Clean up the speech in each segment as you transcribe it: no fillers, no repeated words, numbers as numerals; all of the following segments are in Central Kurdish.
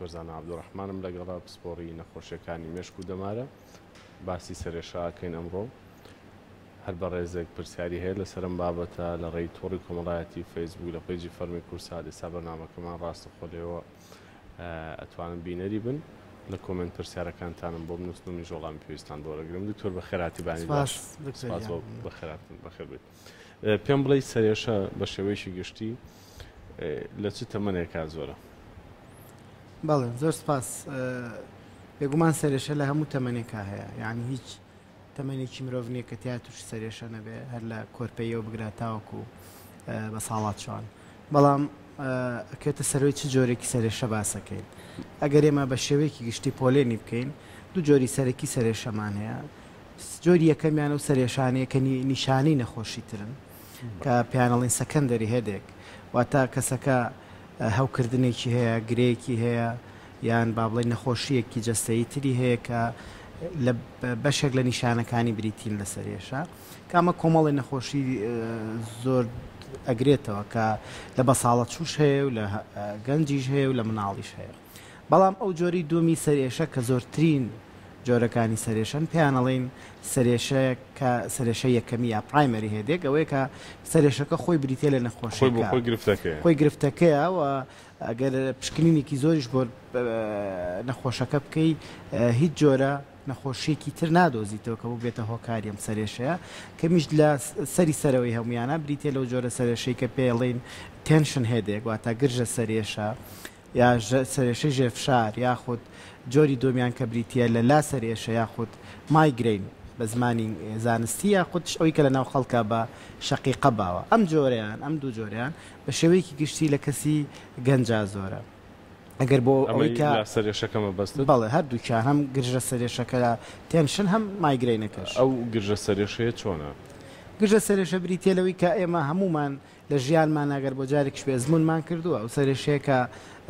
دکتۆر زانا عەبدوڕەحمانم لەگەڵا پسپۆڕی نەخۆشیەکانی مێشک و دەمارە باسی سەرێشەکەین ئەمڕۆ هەر بە ڕێزێک پرسیاری هەیە لەسەرم بابەتە لە ڕێی تۆڕی کۆمەڵایەتی فەیسبوک لە پێیجی فەرمی کورسا دێسا بەرنامەکەمان ڕاستەخۆلەوە ئەتوانن بینەری بن لە کۆمنت پرسیارەکانتانم بۆ بنووسن و میژۆڵامی پێویستان بۆ وەرەگرم دکتۆر بە خێراتی بانی باش سپاس بە خێراتن بەخێر بێت پێم بڵێ سەرێشە بە شێوەیەکی گشتی لە چ تەمەنێکا زۆرە بەڵێ زۆر سپاس بێگومان سەرێشە لە هەموو تەمەنێکا هەیە یعنی هیچ تەمەنێکی مرۆڤ نییە کە تیا توش سەرێشە نەبێ هەر لە کۆرپەیەوە بگرێت تاوەکو بە ساڵات چوان بەڵام ئەکێتە سەرۆی چ جۆرێکی سەرێشە باسەکەین ئەگەر ئێمە بە شێوەیەکی گشتی پۆلێنی بکەین دوو جۆری سەرەکی سەرێشەمان هەیە جۆری یەکەمیان و سەرێشانەیە کە نیشانەی نەخۆشی ترن کە پیانەڵین سەکەندەری هێدێک واتە کەسەکە هەوکردنێکی هەیە گرەیەکی هەیە یان با بڵێ نەخۆشیەکی جەستەیی تری هەیە کە لە بەشێک لە نیشانەکانی بریتین لە سەرێشە کامە کۆمەڵی نەخۆشی زۆر ئەگرێتەوە کە لە بەساڵەت چوش هەیە و لە گەنجیش هەیە و لە مناڵیش هەیە بەڵام ئەو جۆری دومی سەرێشە کە زۆرترین جۆرەکانی سەرێشن پێیانەڵێن سەرێشە یەکەمی یا پرایمەری هێدێک ئەوەیە کە سەرێشەکە خۆی بریتێ لە نەخۆشی خۆی گرفتەکەیە و ئەگەر پشکنینێکی زۆریش بۆ نەخۆشەکە بکەی هیچ جۆرە نەخۆشیێکی تر نادۆزیتەوە کە بۆ بێتە هۆکاریم سەرێشەیە کەمیش لە سەری سەرەوەی هەمویانە بریتێ لەو جۆرە سەرێشەی کە پێڵێن تێنشن هێدێک واتە گرژە سەرێشە یا سەرێشەی ژێفشار یاخود جۆری دۆمیان کە بریتە لە لا سەرێشە یاخود مایگرین بە زمانی زانستی یاخود ئەوی کە لە ناو خەڵکە بە شەقیقە باوە ئەم جۆرەیان ئەم دوو جۆریان بە شێوەیەکی گشتی لە کەسی گەنجا زۆرە ئەگەر بۆ ئەوەی کە سەرێشەکەمە بەست بەڵێ هەردووکیان هەم گرژە سەرێشەکە لە تێنشن هەم مایگرینەکەش ئەو گرژە سەرێشەیە چۆنە گرژە سەرێشە بریتێلەوەی کە ئێمە هەمومان لە ژیانمان ئەگەر بۆ جارێکش پێ زمونمان کردووە ئەو سەرێشەیە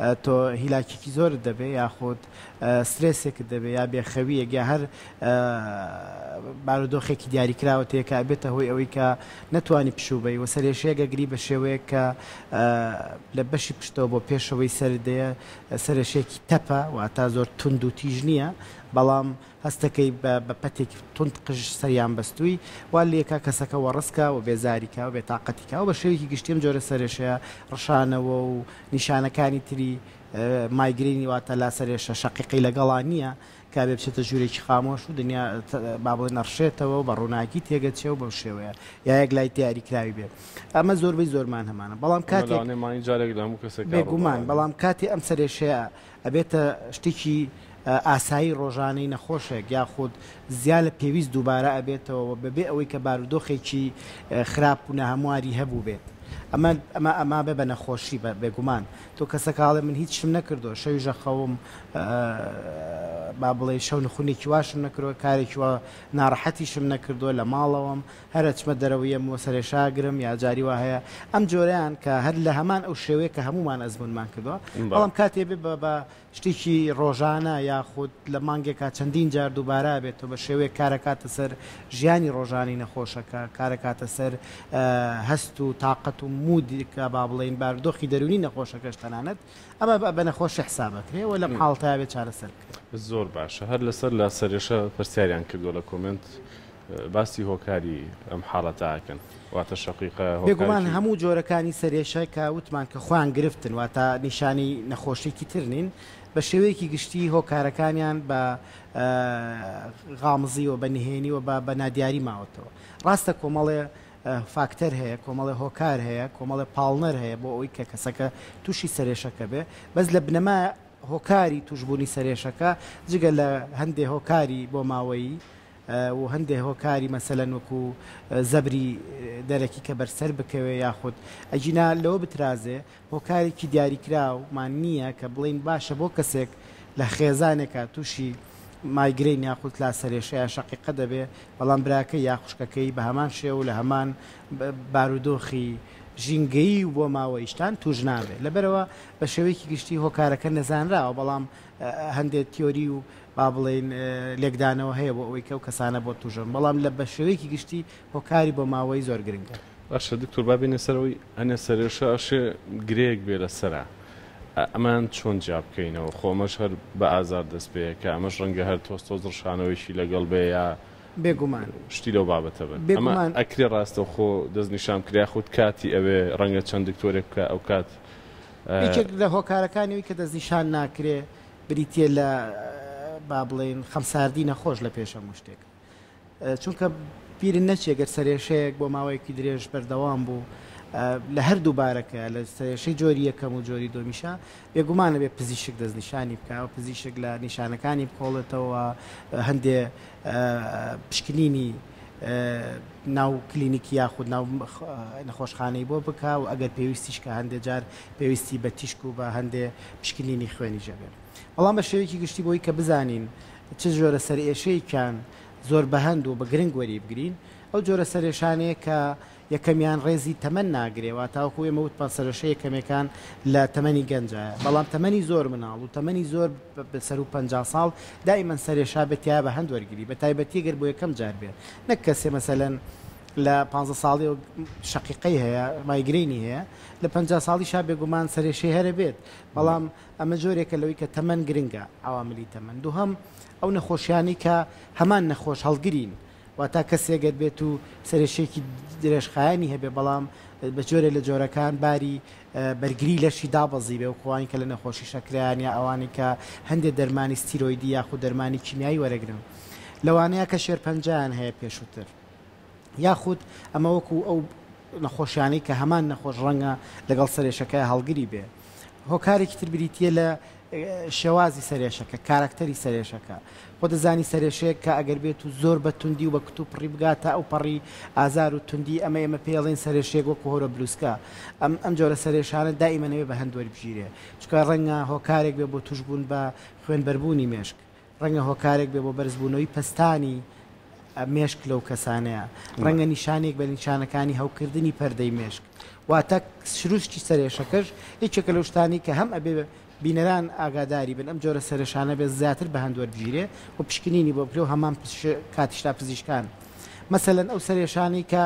تۆ هیلاکێکی زۆر دەبێ یاخود سترێسێکت دەبێ یا بێخەویەک یا هەر بارودۆخێکی دیاریکراوە تێکە بێتە هۆی ئەوەی کە نەتوانی پشوبەی و سەرێشەیە گەگری بە شێوەیە کە لە بەشی پشتەوە بۆ پێشەوەی سەردەیە سەرێشێکی تەپە و تا زۆر تند و تیژ نییە بەڵام هەستەکەی بە پەتێکی تند قژ سەریان بەستووی وا لێکا کەسەکە وەڕستکە و بێزاریکە و بێتاقەتیکە و بە شێوەیەکی گشتیم جۆرە سەرێشەیە ڕشانەوە و نیشانەکانی تری مایگرینی واتە لا سەرێشە شەقیقی لەگەڵان نییە کا بێ بچێتە ژوورێکی خامۆش و دنیا با بڵێ نەڕشێتەوە و بە ڕووناکی تێگەچێ و بەو شێوەیە یا یەک لای دیاریکراوی بێت ئەمە زۆربەی زۆرمان هەمانە بەڵام کاتێک بێگومان بەڵام کاتی ئەم سەرێشەیە ئەبێتە شتێکی ئاسایی ڕۆژانەی نەخۆشێک یاخود زیاد لە پێویست دووبارە ئەبێتەوە بەبێ ئەوەی کە بارودۆخێکی خراپ و نەهەمواری هەبوو بێت ئەمە بێ بە نەخۆشی بێگومان تۆ کەسەکڵێ من هیچ شم نەکردو شەوی ژەخەوم با بڵێ شەو نخونێکی واشم نەکردەوە کارێکی وە ناڕەحەتی شم نەکردووە لە ماڵەوەم هەرە چمە دەرەوەیە وە سەرێشاگرم یا جاری وا هەیە ئەم جۆرەیان کە هەر لە هەمان ئەو شێوەیە کە هەمومان ئەزمونمان کردووە بەڵام کاتێ بێ بە شتێکی ڕۆژانە یاخود لە مانگێکا چەندین جار دووبارە بێتەوە بە شێوەیە کارەکاتە سەر ژیانی ڕۆژانی نەخۆشەکە کارەکاتە سەر هەست و تااقەت و مودیکە با بڵێن بارودۆخی دەرونی نەخۆشەکەش تەنانەت ئەمە بە نەخۆشی حسابەکرێ و لەم حاڵتەیە بێت چارەسەر زۆر باشە هەر لەسەر لە سەرێشە پرسیاریان کردووە لە کۆمنت باسی هۆکاری ئەم حاڵەتەکەن واتە شەقیقە بێگومان هەموو جۆرەکانی سەرێشە کە وتمان کە خۆیان گرفتن واتە نیشانی نەخۆشیێکی ترنین بە شێوەیەکی گشتی هۆکارەکانیان بە غامزی و بە نهێنی و بە نادیاری ماوەتەوە ڕاستە کۆمەڵێ فاکتەر هەیە کۆمەڵی هۆکار هەیە کۆمەڵی پاڵنەر هەیە بۆ ئەوی کە کەسەکە تووشی سەرێشەکە بێ بەس لە بنەما هۆکاری توشببوونی سەرێشەکە جگە لە هەندێک هۆکاری بۆ ماوەیی و هەندێک هۆکاری مەسەلەن وەکو زەبری دەرەکی کە بەرسەر بکەوێ یاخود ئەجینا لەوە بترازێ هۆکارێکی دیاریکراومان نییە کە بڵین باشە بۆ کەسێک لە خێزانێکە تووشی مایگرین یاخود لا سەرێشەیە شەقیقە دەبێ بەڵام براکە یا خوشکەکەی بە هەمان شێو لە هەمان بارودۆخی ژینگەی بۆ ماوەیشتان توش نابێت لەبەرەوە بە شێوەیەکی گشتی هۆکارەکە نەزانراوە بەڵام هەندێک تیۆری و با بڵێن لێکدانەوە هەیە بۆ ئەوەی کە و کەسانە بۆ توژن بەڵام لە بە شێوەیەکی گشتی هۆکاری بۆ ماوەی زۆر گرنگە باشە دکتۆر با بینێ سەرەوەی ئەنە سەرێشە ئەشێ گرێک بێ لە سەرە ئەمان چۆن جا بکەینەوە خۆمەش هەر بە ئازار دەست پێ کە ئەمەش ڕەنگە هەر تۆز ڕشانەوەیشی لەگەڵ بێ یا بێگومان شتی لەو بابەتە بن ئەمە ئەکرێ ڕاستە خۆ دەستنیشان کرا خودت کاتی ئەوێ ڕەنگە چەند دکتۆرێک بکە ئەو کات لە هۆکارەکانیەوەی کە دەستنیشان ناکرێ بریتە لە با بڵێن خەمساردی نەخۆش لە پێش هەموو شتێک چونکە بیرن نەچێگەر سەرێشەیەک بۆ ماوەیەکی درێژ بەردەوام بوو لە هەردوو بارەکە لە سەرێشەی جۆری یەکەم و جۆری دۆمیشە بێگومانە بێ پزیشک دەستنیشانی بکە و پزیشک لە نیشانەکانی بکۆڵێتەوە هەندێ پشکنینی ناو کلینیکی یاخود ناو نەخۆشخانەی بۆ بکە و ئەگەر پێویستیش کە هەندێک جار پێویستی بە تیشک و بە هەندێ پشکنینی خوێنی ژەبێ بەڵام بە شێوەیەکی گشتی بۆی کە بزانین چ جۆرە سەرئێشەیەکیان زۆر بەهەند و بە گرنگ وەری بگرین ئەو جۆرە سەرێشانەیە کە یەکەمیان ڕێزی تەمەەن ناگرێەوە تاوەکو ئێمە وت پاسەرەشەیە کەمەکان لە تەمەنی گەنجایە بەڵام تەمەنی زۆر مناڵ و تەمەنی زۆر بەسەر و 50 ساڵ دائیمەن سەرێشا بەتیا بە هەند وەرگری بە تایبەتی گەر بۆ یەکەم جار بێ نەک کەسێ مەسەلەن لە 15 ساڵی و شەقیقەی هەیە مایگرینی هەیە لە 50 ساڵی شا بێگومان سەرێشەی هەرە بێت بەڵام ئەمە جۆرێکە لەوەی کە تەمەەن گرنگە ئەواملی تەمەەن دووهەم ئەو نەخۆشیانی کە هەمان نەخۆش هەڵگرین واتا کەسێگەت بێت و سەرێشێکی درێژخایانی هەبێ بەڵام بە جۆرە لە جۆرەکان باری بەرگری لەشی دابەزی بێ و خۆوانی کە لە نەخۆشی شەکریان یا ئەوانی کە هەندێک دەرمانی ستیرۆیدی یاخود دەرمانی کیمیایی وەرەگرن لەوانەیە کە شێرپەنجیان هەیە پێشووتر یاخود ئەمە وەکو ئەو نەخۆشیانەی کە هەمان نەخۆش ڕەنگە لەگەڵ سەرێشەکە هەڵگری بێ هۆکارێکی تر بریتە لە شێوازی سەرێشەکە کارکتەری سەرێشەکە خۆ دەزانی سەرێشەیە کە ئەگەر بێت و زۆر بە توندی و بە کتتو پڕی بگاتە ئەو پەڕی ئازار و توندی ئەمە پێڵێن سەرێشێک وەکو هۆرە بلوسکە ئەم جۆرە سەرێشانە دائیمەنەوێ بە هەند وەربژیرێ چکە ڕەنگە هۆکارێک بێ بۆ توشبوون بە خوێنبەربوونی مێشک ڕەنگە هۆکارێک بێ بۆ بەرزبوونەوەی پستانی مێشک لەو کەسانەیە ڕەنگە نیشانێک بە نیشانەکانی هەوکردنی پەردەی مێشک واتە شروشتی سەرێشەکەش هیچێکە لەو شتانی کە هەم ئەبێ بینەران ئاگاداری بن ئەم جۆرە سەرێشانە بێت زیاتر بە هەند وەربژیرێ و پشکنینی بۆ بکرێ و هەمان کاتیشتا پزیشکان مەسەلەن ئەو سەرێشانی کە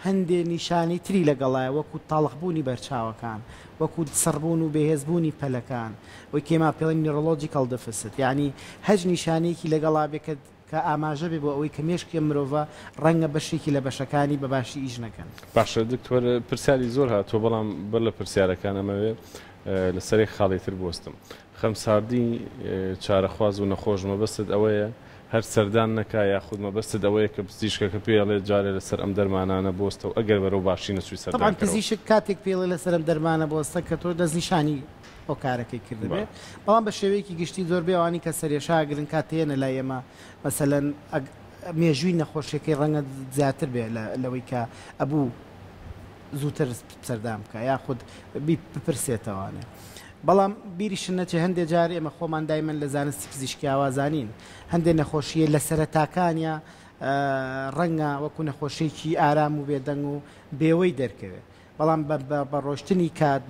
هەندێ نیشانی تری لەگەڵایە وەکو تاڵخبوونی بەرچاوەکان وەکو سەربوون و بەهێزبوونی پەلەکان وەی کێما پێڵێن نیرۆلۆجیکەڵ دەفست یعنی هەج نیشانێکی لەگەڵا بێکە کە ئاماژە بێ بۆ ئەوەی کە مێشکی مرۆڤە ڕەنگە بەشێکی لە بەشەکانی بەباشی ئیژ نەکەن باشە دکتۆر پرسیاری زۆر هاتووە بەڵام بەر لە پرسیارەکان ئەمەوێ لەسەری خاڵێتر بۆستم خەمساردی چارەخواز و نەخۆش مەبەستت ئەوەیە هەر سەردان نەکا یاخود مەبەستت ئەوەیە کە پزیشکەکە پێڵێ جارێ لەسەر ئەم دەرمانانە بۆستە و ئەگەر بەرەو باشی نەچووی سەردان طبعاً پزیشک کاتێک پێڵێ لەسەر ئەم دەرمانە بۆستە کە تۆ دەستنیشانی ئەو کارەکەی کردبێ بەڵام بە شێوەیەکی گشتی زۆر بێوانی کە سەرێشاگرن کاتێنە لای ئێمە مەسەلەن مێژووی نەخۆشیەکەی ڕەنگە زیاتر بێ لەوەی کە ئەبوو زووتر سەردام بکە یاخود بپرسێتەوانێ بەڵام بیریشن نەچێ هەندێک جار ئێمە خۆمان دایمەن لە زانستی پزیشکی ئاوازانین هەندێک نەخۆشیە لە سەرەتاکانیا ڕەنگە وەکو نەخۆشیێکی ئارام و بێدەنگ و بێوەی دەرکەوێت بەڵام بە ڕۆشتنی کات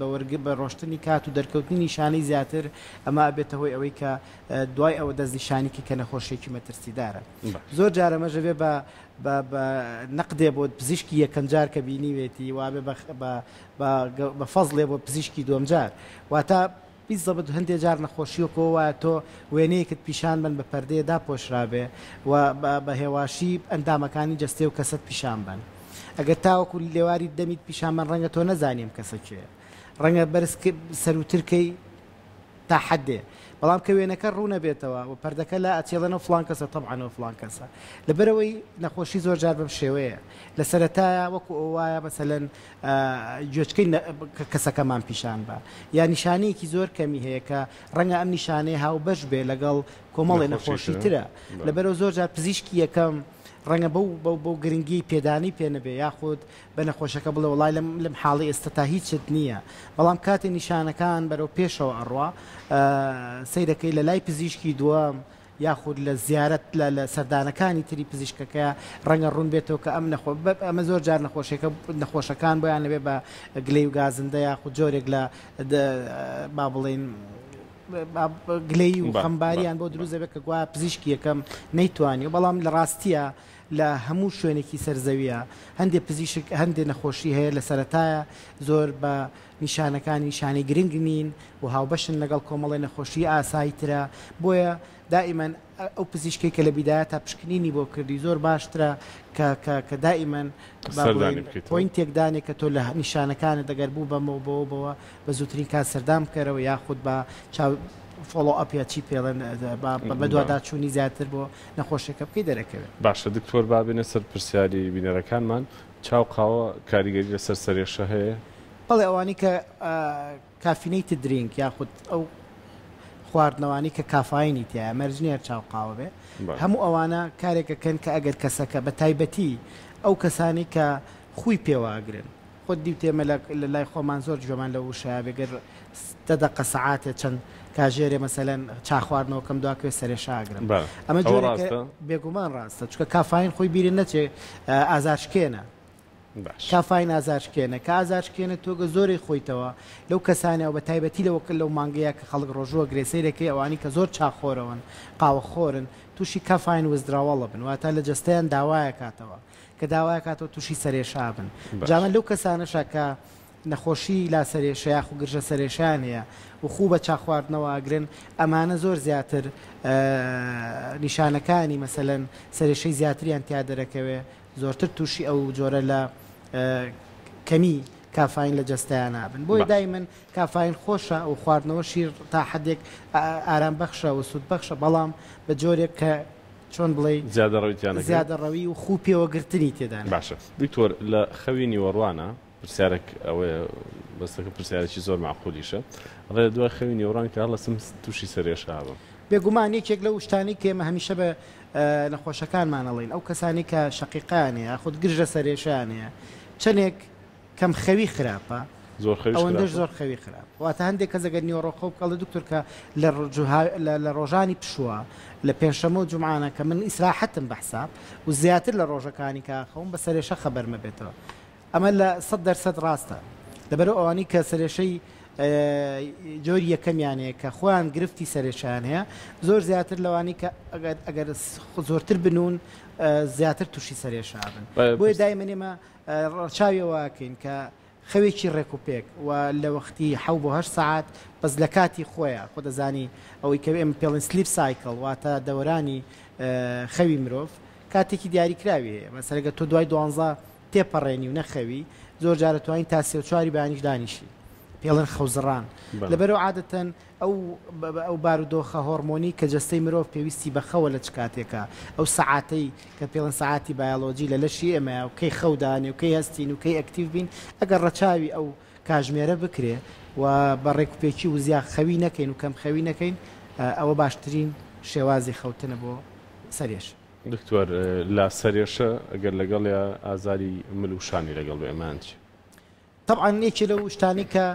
بە ڕۆشتنی کات و دەرکەوتنی نیشانەی زیاتر ئەمە ئەبێتە هۆی ئەوەی کە دوای ئەوە دەستنیشانێکی کە نەخۆشیێکی مەترسیدارە زۆر جارەمەژەوێ بە نەقدێ بۆ پزیشکی یەکەم جار کە بینیوێتی وابێ بە فەزڵێ بۆ پزیشکی دووەم جار واتە بیزەبت هەندێک جار نەخۆشیەکەوە وایە تۆ وێنەیەکت پیشان بن بە پەردەیەدا پۆشرابێ و بە هێواشی ئەندامەکانی جەستێ و کەسەت پیشان بن ئەگەر تاوەکو لێواری دەمیت پیشانمان ڕەنگە تۆ نەزانیم کەسە کێ ڕەنگە بەرز سەروترکەی تا حدێ بەڵام کە وێنەکە ڕوو نەبێتەوە و پەردەکە لە ئەچێڵەنەوە فلان کەسە تەبعانەوە فلان کەسە لەبەرەوەی نەخۆشی زۆر جار بەم شێوەیە لە سەرەتایە وەکو ئەو وایە مەسەلەن گوێچکەی کەسەکەمان پیشان بە یا نیشانەیەکی زۆر کەمی هەیە کە ڕەنگە ئەم نیشانەیە هاوبەش بێ لەگەڵ کۆمەڵی نەخۆشی ترە لەبەرەوە زۆر جار پزیشکی یەکەم ڕەنگە بەو گرنگی پێدانی پێ نەبێ یاخود بە نەخۆشەکە بڵێ وڵای لەم حاڵی ئێستا تا هیچت نییە بەڵام کاتی نیشانەکان بەرەو پێشەوە ئەڕوا سەیرەکەی لە لای پزیشکی دووەم یاخود لە زیارەت لە سەردانەکانی تری پزیشکەکە ڕەنگە ڕوون بێتەوە کە ئەمە زۆر جار نەخۆشەکان بۆیان لەبێ بە گلەی و گازندە یاخود جۆرێک لە با بڵێن گلەی و خەمباریان بۆ دروست دەبێت کە گوایە پزیشکی یەکەم نەیتوانی و بەڵام لە ڕاستیە لە هەموو شوێنێکی سەرزەویە هەندێک پزیشک هەندێک نەخۆشی هەیە لە سەرەتایە زۆر بە نیشانەکانی نیشانی گرنگ نین و هاوبەشن لەگەڵ کۆمەڵی نەخۆشی ئاساییترە بۆیە دائیمەن ئەو پزیشکی کە لە بیدایە تا پشکنینی بۆ کردی زۆر باشترە کە دائیمەن پۆینتێکدانێک کە تۆ لە نیشانەکانت دەگەر بوو بەمەوە بە زووترین کات سەردام بکەرەوە یاخود بە فۆڵۆ ئەپیا چی پێڵێن بە دوواداچوونی زیاتر بۆ نەخۆشیەکە بکەی دەرەکەوێت. باشە دکتۆر بابێنە سەر پرسیاری بینەرەکانمان چاو قاوە کاریگەری لەسەر سەرێشە هەیە؟ بەڵێ ئەوانی کە کافینەیت درینک یاخود ئەو خواردنەوانی کە کافاینی تایە مەرجنیە چاو قاوە بێ هەموو ئەوانە کارێکەکەن کە ئەگەر کەسەکە بە تایبەتی ئەو کەسانی کە خوی پێواگرن خۆت دیوتێمە لە لای خۆمان زۆر جوێمان لە وشە بێگەر دەدەقە سەعاتێ چەند کاژێرێ مەسەلەن چا خواردنەوەکەم دواکوێ سەرێشاگرن ئەمە جۆرە بێگومان ڕاستە چکە کافاین خۆی بیرن نەچێ ئازارشکێنە کافاین ئازارشکێنە کە ئازارشکێنە تۆگە زۆری خۆیتەوە لەو کەسانەوە بە تایبەتی لەوەکە لەو مانگەیە کە خەڵک ڕۆژوە گرێسەیرەکەی ئەوانی کە زۆر چاخۆرەوەن قاوەخۆرن تووشی کافاین وەزدراوەڵە بن واتە لە جستیان داوایە کاتەوە کە داوایە کاتەوە تووشی سەرێشا بن جامە لەو کەسانەشە کە نەخۆشی لا سەرێشەیە و گرژە سەرێشان هەیە و خوو بە چاخواردنەوە ئاگرن ئەمانە زۆر زیاتر نیشانەکانی مەسەلەن سەرێشەی زیاتریان تیا دەرەکەوێ زۆرتر تووشی ئەو جۆرە لە کەمی کافاین لە جستیان نابن بۆی دایمەن کافاین خۆشە و خواردنەوە شیر تا حدێک ئارام بەخشە و سوود بەخشە بەڵام بە جۆرێک کە چۆن بڵێ زیادەڕەوی و خوو پێوەگرتنی تێدان. باشە دکتۆر لە خەوی نیوەڕوانە پرسیارێک ئەوەیە بەستەکە پرسیارێکی زۆر معقولیشە ڕێ دوای خەوی نیوەڕان کە هەڵەسم تووشی سەرێشا بم بێگومان یەکێک لە شتانی کە ئێمە هەمیشە بە نەخۆشەکانمانەڵین ئەو کەسانی کە شەقیقانەیە خودت گرژە سەرێشانەیە چەندێک کەم خەوی خراپە ئەوەندەش زۆر خەوی خراپ واتە هەندێک کەس ئەگەر نیوەڕۆخۆ بکەڵە دکتۆر کە لە ڕۆژانی پشووە لە پێنجشەمە و جومعانە کە من ئیسراحەتم بەحساب و زیاتر لە ڕۆژەکانی کاخەوم بە سەرێشە خەبەرمە بێتەوە ئەمە لە 100% ڕاستە لەبەرەوە ئەوانی کە سەرێشەی جۆری یەکەمیانەیە کە خۆیان گرفتی سەرێشان هەیە زۆر زیاتر لەوانی کە ئەگەر زۆرتر بنون زیاتر تووشی سەرێشا بن بۆیە دایمەنێمە ڕچاویەوەکەین کە خەوێکی ڕێکوپێک و لە وەختی 7 ساعت بەس لە کاتی خۆیە خۆ دەزانی ئەوەی کە ئێمە پێڵین سلیپ سایکل واتە دەوەرانی خەوی مرۆڤ کاتێکی دیاریکراوی هەیە مەسەلەگە تۆ دوای 12 تێپەڕێنی و نەخەوی زۆر جارە توانین تا 34 بەیانیش دانیشی پێڵێن خەوزڕان لەبەرەوە عادەتەن ئەو بارودۆخە هۆرمۆنی کە جەستەی مرۆڤ پێویستی بەخەوە لە چ کاتێکە ئەو سەعاتەی کە پێڵێن سەعاتی بایۆلۆجی لە لەشی ئێمە و کەی خەودانی و کەی هەستین و کەی ئەکتیڤ بین ئەگەر ڕەچاوی ئەو کاژمێرە بکرێ و بە ڕێکوپێکی و زیاد خەوی نەکەین و کەم خەوی نەکەین ئەوە باشترین شێوازی خەوتنە بۆ سەرێش. دکتۆر لا سەرێشە ئەگەر لەگەڵ ئازاری ملوشانی لەگەڵ ئێمان چی؟ طبعا یەکێ لەو شتانی کە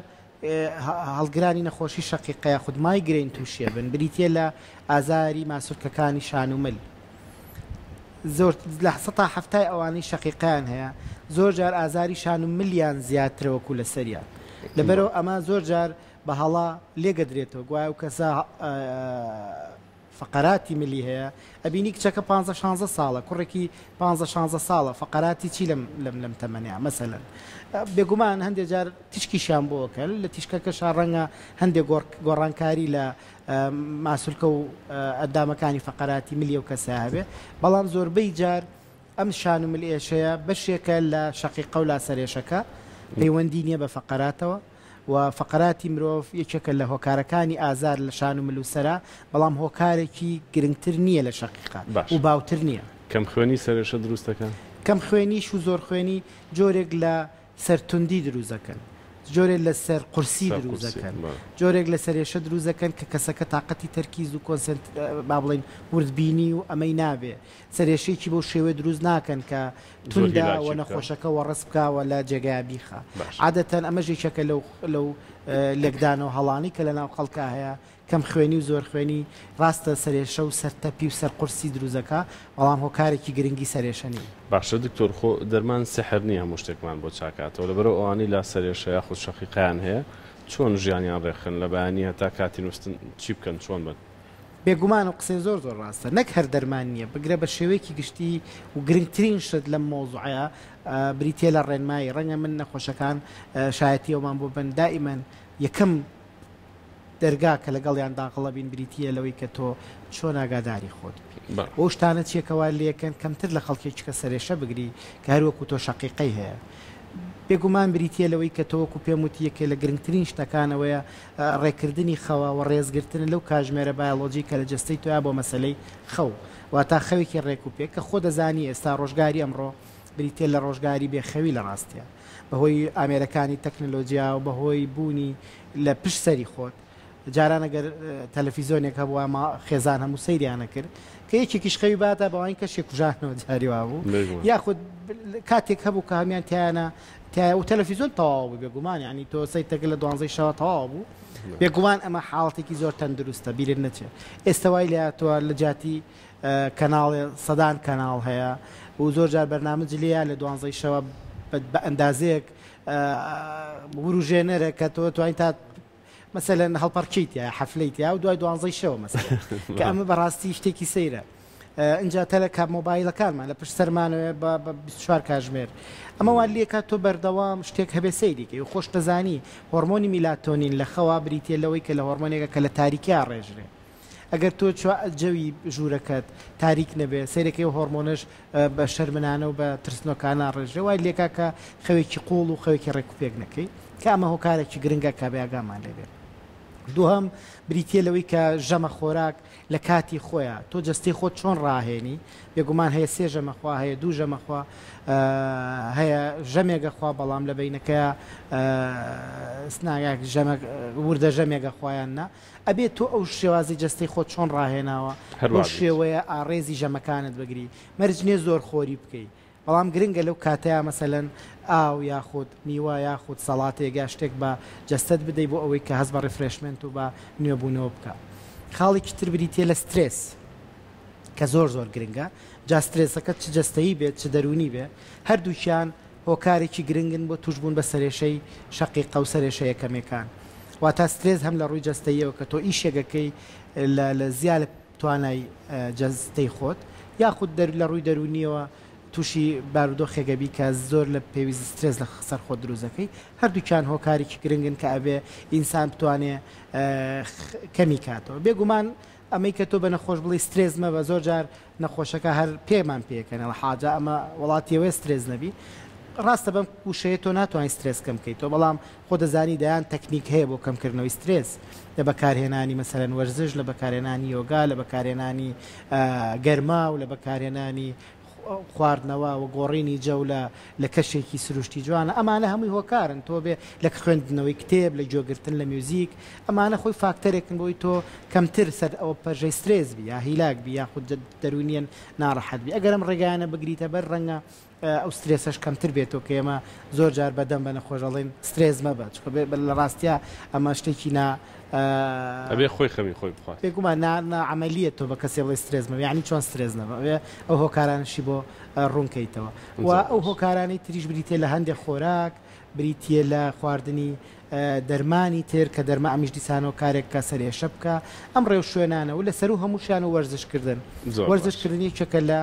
هەڵگرانی نەخۆشی شەقیقەیە خود مایگرین تووشیە بن بریتە لە ئازاری ماسوولکەکانی شان و مل زۆر لە 170 ئەوانەی شەقیقیان هەیە زۆر جار ئازاری شان و ملیان زیاترەوەکو لە سەریان لەبەرەوە ئەمە زۆر جار بە هەڵا لێگەدرێتەوە گوایە و کەسە فقراتی ملی هەیە ئەبینی کچەکە 15-16 ساڵە کوڕێکی 15-16 ساڵە فقراتی چی لەم تەمەنیا مەسەلەن بێگومان هەندێک جار تیشکیشیان بۆکە لە تیشکەکەشان ڕەنگە هەندێک گۆڕانکاری لە ماسوولکە و ئەندامەکانی فقراتی ملی و کەسە هەبێ بەڵام زۆربەی جار ئەم شان و ملئێشەیە بەشێکە لە شەقیقە و لا سەرێشەکە پەیوەندی نییە بە فقراتەوە و فقراتی مرۆڤ یەکێکە لە هۆکارەکانی ئازار لە شان و ملوسەرا بەڵام هۆکارێکی گرنگتر نییە لە شەقیقە و باوتر نییە. کەم خوێنی سەرێشە دروستەکە کەم خوێنیش و زۆر خوێنی جۆرێک لە سەرتوندی دروزەکەن جۆرێک لە سەر قورسی دروزەکەن جۆرێک لە سەرێشە دروزەکەن کە کەسەکە تااقەتی تەرکیز و کۆنسنت با بڵێن وردبینی و ئەمەی نابێ سەرێشێکی بۆ شێوێ دروست ناکەن کە تونداوە نەخۆشەکە وە ڕست بکاوە لە جێگای بیخە عادەتەن ئەمە ژێکەکە لەو لێکدانەوە هەڵانی کە لە ناو خەڵکە هەیە کەم خوێنی و زۆر خوێنی ڕاستە سەرێشە و سەرتەپی و سەرقورسی دروزەکە بەڵام هۆکارێکی گرنگی سەرێشەنی. باشە دکتۆر خۆ دەرمان سحر نییە هەموو شتێکمان بۆ چاکاتەوە لەبەرەوە ئەوانی لا سەرێشە یاخود شەقیقیان هەیە چۆن ژیانیان ڕێخن لە بەیانی هەتا کاتی نووسن چی بکەن چۆن بن؟ بێگومان و قسەی زۆر ڕاستە نەک هەر دەرمان نییە بگرە بە شێوەیەکی گشتی و گرنگترین شت لەم مۆزوعەیە بریتە لە ڕێنمایی ڕەنگە من نەخۆشەکان شایەتیەوەمان بۆ بن دائیمەن یەکەم دەرگا کە لەگەڵیان داخڵە بین بریتە لەوەی کە تۆ چۆن ئاگاداری خۆت ئەو شتانە چیەکەوا لەکەن کەمتر لە خەڵکێککە سەرێشە بگری کە هەروەکو تۆ شەقیقەی هەیە بێگومان بریتە لەوەی کە تۆوەکو پێم وتی یەکێ لە گرنگترین شتەکانەوەیە ڕێکردنی خەوە و ڕێزگرتن لەو کاژمێرە بایۆلۆجی کە لە جستەی تۆیا بۆ مەسلەی خەو واتا خەوێکی ڕێک و پێک کە خۆ دەزانی ئێستا ڕۆژگاری ئەمڕۆ بریتە لە ڕۆژگاری بێخەوی لە ڕاستیە بەهۆی ئامێرەکانی تەکنۆلۆژیا و بەهۆی بوونی لە پشت سەری خۆت جاران ئەگەر تەلەڤیزۆنێک هەبووە خێزان هەموو سەیریانە کرد کە یەکێکیش خەوی باتە بەوای کەشێک کوژانەوە جاریوا بوو یاخود کاتێک هەبوو کە هەمیان تیانە و تەلەڤیزۆن تەواو بوو بێگومان ینی تۆ سەیتەکە لە 12 شەوە تەواو بوو بێگومان ئەمە حاڵاتێکی زۆر تەندروستە بیرت نەچێت ئێستا وای لە تۆ لە جاتی کەناڵێ سەدان کەناڵ هەیە و زۆر جار بەرنامج لێە لە 12 شەوە بە ئەندازەیەک وروژێنەرە کە تۆ توانین تا مثلا هەڵپەرچیت یا حەفلەیت یا و دوای 12 شەوە مەسەلا کە ئەمە بەڕاستی شتێکی سەیرە اینجا تەلەکە مۆبایلەکانمان لە پشت سەرمانەوە بە 24 کاتژمێر ئەمە وا لێکات تۆ بەردەوام شتێک هەبێ سەیریکەی و خۆش دەزانی هۆرمۆنی میلاتۆنین لە خەوا بریتە لەوەی کە لە هۆرمۆنێکە کە لە تاریکیا ڕێژرێ ئەگەر تۆ جەوی ژوورەکەت تاریک نەبێ سەیرەکەی و هۆرمۆنش بە شەرمنانە و بە ترسنۆکانە ڕێژرێ وای لێکا کە خەوێکی قوڵ و خەوێکی ڕێکوپێک نەکەی کە ئەمە هۆکارێکی گرنگە کە بێگامان لێبێت دووهەم بریتە لەوەی کە ژەمە خۆراک لە کاتی خۆیان تۆ جستەی خۆت چۆن ڕاهێنی بێگومان هەیە سێ ژەمەخوا هەیە دوو ژەمەخوا هەیە ژەمێگەخوا بەڵام لە بینەکە سناگاک وردە ژەمێگە خۆیان نا ئەبێت تۆ ئەو شێوازی جستەی خۆت چۆن ڕاهێناوە بۆ شێوەیە ئاڕێزی ژەمەکانت بگری مەرج نییە زۆر خۆری بکەیت بەڵام گرنگە لەو کاتەیە مەسەلەن ئاو یاخود میوە یاخود سەڵاتێگا شتێک بە جەستت بدەیت بۆ ئەوەی کە هەست بە ڕفرێشمنت و بە نوێبوونەوە بکە خاڵێکی تر بریتە لە سترێس کە زۆر زۆر گرنگە جا سترێسەکە چ جەستەیی بێت چ دەرونی بێ هەردووچیان هۆکارێکی گرنگن بۆ توشبوون بە سەرێشەی شەقیقە و سەرێشە یەکەمەکان واتە سترێس هەم لە ڕووی جەستەیەوە کە تۆ ئیشێگەکەی لە زیاد توانای جەستەی خۆت یاخود لە ڕووی دەرونیەوە تووشی بارودۆخێگەبی کە زۆر لە پێویست سترێس لە سەر خۆ دروزەکەی هەردووکیان هۆکارێکی گرنگن کە ئەبێ ئینسان بتوانێ کەمی کاتەوە بێگومان ئەمەی کە تۆ بە نەخۆش بڵی سترێز مەبە زۆر جار نەخۆشەکە هەر پێمان پێکەنە لە حاجە ئەمە وڵاتیەوەی سترێز نەبی ڕاستە بەم کوشەیە تۆ ناتوانین سترێس کەم بکەیت تۆ بەڵام خۆ دەزانی دەیان تەکنیک هەیە بۆ کەمکردنەوەی سترێس لە بەکارهێنانی مەسەلەن وەرزش لە بەکارهێنانی یۆگا لە بەکارهێنانی گەرما و لە بەکارهێنانی خواردنەوە و گۆڕینی جەو لە کەشێکی سروشتی جوانە ئەمانە هەمووی هۆکارن تۆ بێ لە خوێندنەوەی کتێب لە جۆگرتن لە میوزیک ئەمانە خۆی فاکتەرێکن بۆی تۆ کەمتر سەر ئەوە پەژەی سترێز بی یا هیلاک بی یاخود دەرونیان ناڕەحەت بی ئەگەرم ڕێگایانە بگریتە بەر ڕەنگە ئەو سترێسەش کەمتر بێتەوە کە ئێمە زۆر جار بەدەم بە نەخۆشەڵین سترێز مەبە لە ڕاستیا ئەمە شتێکی ئەبێ خۆی خەمی خۆی بخوات بێگومان عملیە تۆ بە کەسێ بڵێ سترێز مەبێ یعنی چۆن سترێز نەبە ئەو هۆکارانشی بۆ ڕوونکەیتەوە و ئەو هۆکارانەی تریش بریتێ لە هەندێک خۆراک بریتە لە خواردنی دەرمانی تر کە دەرمە ئەمیش دیسانەوە کارێک کە سەرێشە بکە ئەم ڕێو شوێنانە و لەسەر و هەمووشیان و وەرزشکردن وەرزشکردنی چەکە لە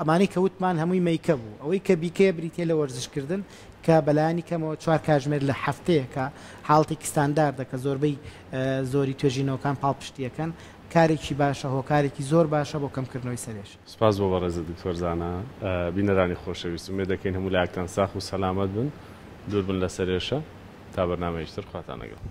ئەمانەی کەوتمان هەمووی مەیکە بوو ئەوەی کە بیکێ بریتێ لە وەرزشکردن کە بەلایانی کەمەوە 4 کاتژمێر لە هەفتەیەکە حاڵتێکی ستانداردە کە زۆربەی زۆری توێژینەوەکان پاڵپشتیەکەن کارێکی باشە هۆکارێکی زۆر باشە بۆ کەمکردنەوەی سەرێش سپاس بۆ بەڕێزە دکتۆرزانە بینەرانی خۆشەویست ومێ دەکەین هەموو لایەکتان ساخ و سەلامەت بن دوور بن لە سەرێشە تا بەرنامەیەشتر خواتان لەگەڵ